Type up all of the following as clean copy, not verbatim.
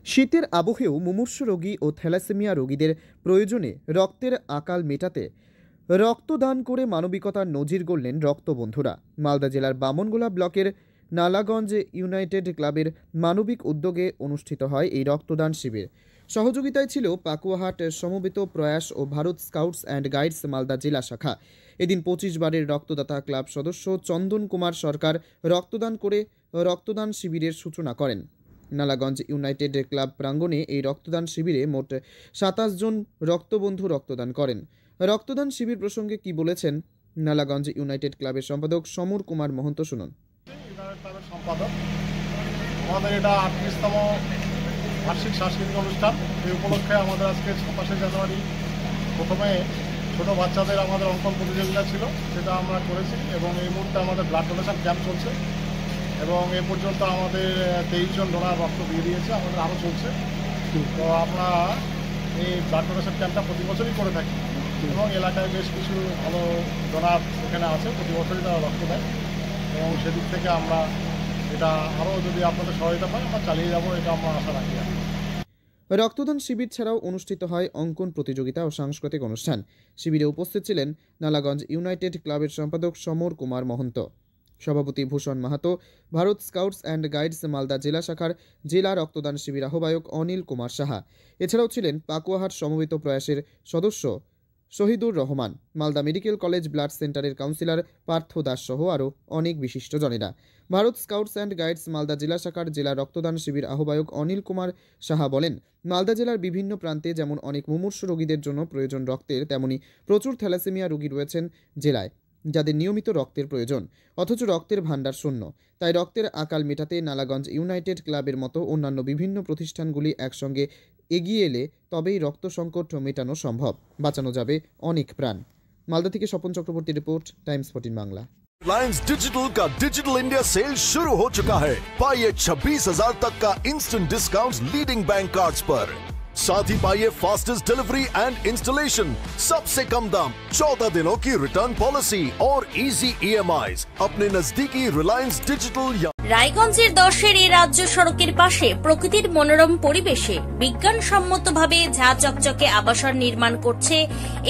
শীতের আবহেও মুমূর্ষু রোগী ও থ্যালাসেমিয়া রোগীদের প্রয়োজনে রক্তের আকাল মেটাতে রক্তদান করে মানবিকতার নজির গড়লেন রক্তবন্ধুরা। মালদা জেলার বামনগোলা ব্লকের নালাগঞ্জ ইউনাইটেড ক্লাবের মানবিক উদ্যোগে অনুষ্ঠিত হয় এই রক্তদান শিবির। সহযোগিতায় ছিল পাকুয়াহাট সমবেত প্রয়াস ও Bharat Scouts and Guides Malda জেলা শাখা। এদিন 25 বারের রক্তদাতা ক্লাব সদস্য চন্দন কুমার সরকার রক্তদান করে রক্তদান শিবিরের সূচনা করেন। নালাগঞ্জ ইউনাইটেড ক্লাব প্রাঙ্গণে এই রক্তদান শিবিরে মোট 27 জন রক্তবন্ধু রক্তদান করেন। রক্তদান শিবির প্রসঙ্গে কি বলেছেন নালাগঞ্জ ইউনাইটেড ক্লাবের সম্পাদক সমর কুমার মহন্ত, শুনুন। আমাদের এটা 38তম বার্ষিক সাংস্কৃতিক অনুষ্ঠান। এই উপলক্ষে আমাদের আজকে 27 জানুয়ারি প্রথমে ছোট বাচ্চাদের আমাদের অঙ্কন প্রতিযোগিতা ছিল, সেটা আমরা করেছি এবং এই মুহূর্তে আমাদের ব্লাড ডোনেশন ক্যাম্প চলছে এবং এ পর্যন্ত আমাদের 23 জন ডোনার রক্ত দিয়ে দিয়েছে, আমাদের আরও চলছে। তো আমরা এই ব্লাড ডোনেশন ক্যাম্পটা প্রতি বছরই করে থাকি এবং এলাকায় বেশ কিছু ভালো ডোনার এখানে আছে, প্রতি বছরই তারা রক্ত দেয় এবং সেদিক থেকে আমরা এটা আরও যদি আপনাদের সহায়তা পাই আমরা চালিয়ে যাবো, এটা আমরা আশা রাখি। রক্তদান শিবির ছাড়াও অনুষ্ঠিত হয় অঙ্কন প্রতিযোগিতা ও সাংস্কৃতিক অনুষ্ঠান। শিবিরে উপস্থিত ছিলেন নালাগঞ্জ ইউনাইটেড ক্লাবের সম্পাদক সমর কুমার মহন্ত, সভাপতি Bhushan Mahato, Bharat Scouts and Guides Malda জেলা শাখার জেলা রক্তদান শিবির আহ্বায়ক অনিল কুমার সাহা। এছাড়াও ছিলেন পাকুয়াহাট সমবেত প্রয়াসের সদস্য Shahidur Rahman, Malda Medical College blood সেন্টারের কাউন্সিলর পার্থ দাস সহ আরও অনেক বিশিষ্টজনেরা। Bharat Scouts and Guides Malda জেলা শাখার জেলা রক্তদান শিবির আহ্বায়ক অনিল কুমার সাহা বলেন, মালদা জেলার বিভিন্ন প্রান্তে যেমন অনেক মুমূর্ষু রোগীদের জন্য প্রয়োজন রক্তের, তেমনি প্রচুর থ্যালাসেমিয়া রোগী রয়েছেন জেলায়, যাদের নিয়মিত রক্তের প্রয়োজন, অথচ রক্তের ভাণ্ডার শূন্য। তাই রক্তের আকাল মেটাতে নালাগঞ্জ ইউনাইটেড ক্লাবের মতো অন্যান্য বিভিন্ন প্রতিষ্ঠানগুলি একসঙ্গে এগিয়ে এলে তবেই রক্ত সংকট মেটানো সম্ভব, বাঁচানো যাবে অনেক প্রাণ। মালদা থেকে Swapan Chakraborty report, Times 14 Bangla. Reliance digital का डिजिटल इंडिया सेल शुरू हो चुका है। पाइए 26,000 तक का instant discount leading bank cards पर। साथ ही पाइए फास्टेस्ट डिलीवरी एंड इंस्टॉलेशन, सबसे कम दाम, 14 दिनों की रिटर्न पॉलिसी और इजी EMIs अपने नजदीकी रिलायंस डिजिटल। রায়গঞ্জের 10-এর এই রাজ্য সড়কের পাশে প্রকৃতির মনোরম পরিবেশে বিজ্ঞানসম্মতভাবে ঝা চকচকে আবাসন নির্মাণ করছে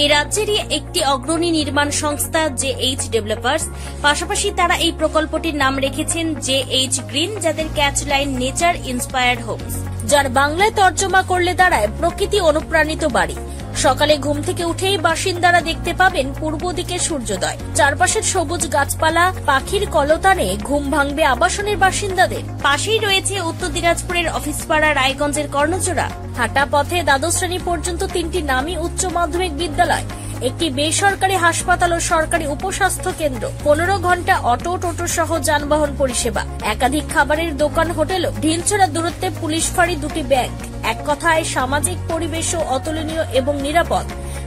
এই রাজ্যেরই একটি অগ্রণী নির্মাণ সংস্থা JH ডেভেলপার্স। পাশাপাশি তারা এই প্রকল্পটির নাম রেখেছেন JH গ্রিন, যাদের catch line nature inspired homes, যার বাংলায় তর্জমা করলে দাঁড়ায় প্রকৃতি অনুপ্রাণিত বাড়ি। সকালে ঘুম থেকে উঠেই বাসিন্দারা দেখতে পাবেন পূর্ব দিকে সূর্যোদয়, চারপাশের সবুজ গাছপালা, পাখির কলতানে ঘুম ভাঙবে আবাসনের বাসিন্দাদের। পাশেই রয়েছে উত্তর দিনাজপুরের অফিসপাড়া রায়গঞ্জের কর্ণজোড়া। হাঁটা পথে দ্বাদশ শ্রেণী পর্যন্ত 3টি নামী উচ্চ মাধ্যমিক বিদ্যালয়, একটি বেসরকারি হাসপাতাল ও সরকারি উপস্বাস্থ্য কেন্দ্র, 15 ঘন্টা অটো টোটো সহ যানবাহন পরিষেবা, একাধিক খাবারের দোকান, হোটেল, ঢিলছড়া দূরত্বে পুলিশ ফাঁড়ি, 2টি ব্যাংক। এক কথায় সামাজিক পরিবেশও অতুলনীয় এবং নিরাপদ।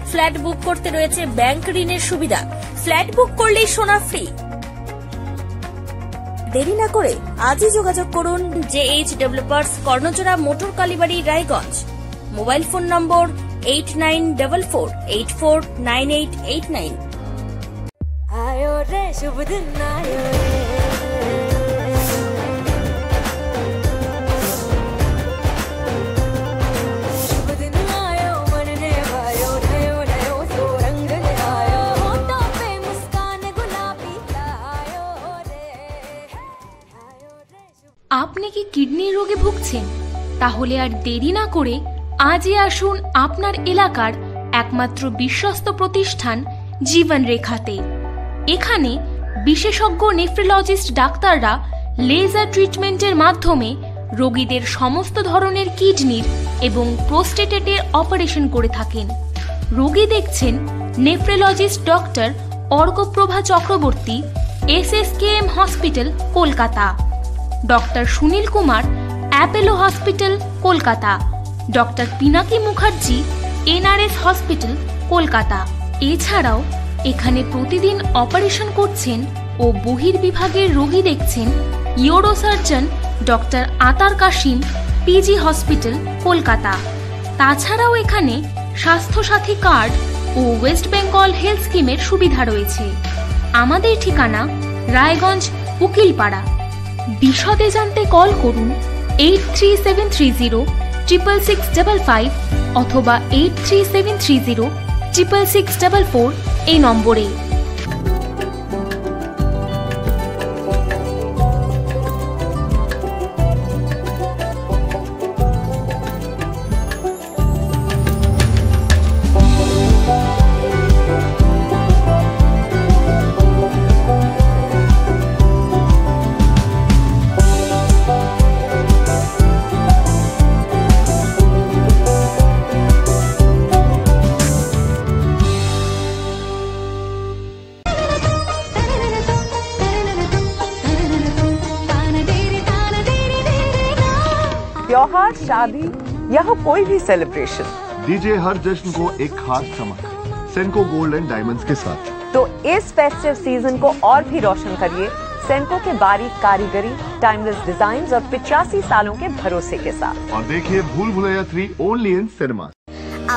ফ্ল্যাট বুক করতে রয়েছে ব্যাংক ঋণের সুবিধা, ফ্ল্যাট বুক করলেই সোনা ফ্রি। দেরি না করে আজই যোগাযোগ করুন JH Developers, Karnajora, motor Kalibari, Raiganj. Mobile phone number 8944849889। आयो रे शुभ दिन आयो रे, शुभ दिन आयो मन ने भायो, नयो नयो सो रंग ले आयो, होठों पे मुस्कान गुलाबी आयो रे, आयो रे। আপনি কি কিডনি রোগে ভুগছেন? তাহলে আর দেরি না করে আজই আসুন আপনার এলাকার একমাত্র বিশ্বস্ত প্রতিষ্ঠান জীবন রেখাতে। এখানে বিশেষজ্ঞ নেফ্রোলজিস্ট ডাক্তাররা লেজার ট্রিটমেন্টের মাধ্যমে রোগীদের সমস্ত ধরনের কিডনির এবং প্রোস্টেটের অপারেশন করে থাকেন। রোগী দেখছেন nephrologist doctor Arkaprabha Chakraborty, SSKM hospital, Kolkata. Doctor Sunil Kumar, Apollo hospital, Kolkata. Doctor Pinaki Mukherjee, NRS hospital, Kolkata. এছাড়াও এখানে প্রতিদিন অপারেশন করছেন ও বহির্বিভাগের রোগী দেখছেন ইউরোসার্জন ডক্টর আতার কাশিম, PG হসপিটাল, কলকাতা। তাছাড়াও এখানে স্বাস্থ্যসাথী কার্ড ও ওয়েস্ট বেঙ্গল হেলথ স্কিমের সুবিধা রয়েছে। আমাদের ঠিকানা রায়গঞ্জ, উকিলপাড়া। বিশদে জানতে কল করুন 83730 6655 অথবা 83730 66644 এই নম্বরে। त्योहार, शादी या हो कोई भी सेलिब्रेशन, दीजिए हर जश्न को एक खास चमक सेंको गोल्ड एंड डायमंड्स के साथ। तो इस फेस्टिव सीजन को और भी रोशन करिए सेंको के बारीक कारीगरी, टाइमलेस डिजाइन और 85 सालों के भरोसे के साथ। और देखिए भूल भुलैया 3 ओनली इन सिनेमा।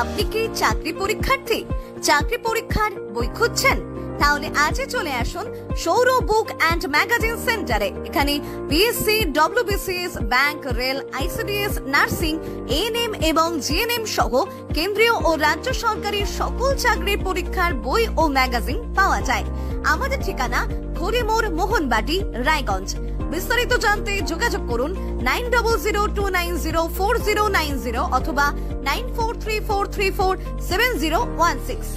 আপনি কি চাকরি পরীক্ষার্থী? চাকরি পরীক্ষার বই খুঁজছেন? তাহলে আজই চলে আসুন সৌর বুক অ্যান্ড ম্যাগাজিন সেন্টারে। এখানে BSc, WBCS, bank, rail, ICDS, nursing, ANM এবং জিএনএম সহ কেন্দ্রীয় ও রাজ্য সরকারি সকল চাকরির পরীক্ষার বই ও ম্যাগাজিন পাওয়া যায়। আমাদের ঠিকানা খড়িমোড়, মোহনবাটি, রায়গঞ্জ। বিস্তারিত জানতে যোগাযোগ করুন 9002904090 অথবা 9434347016।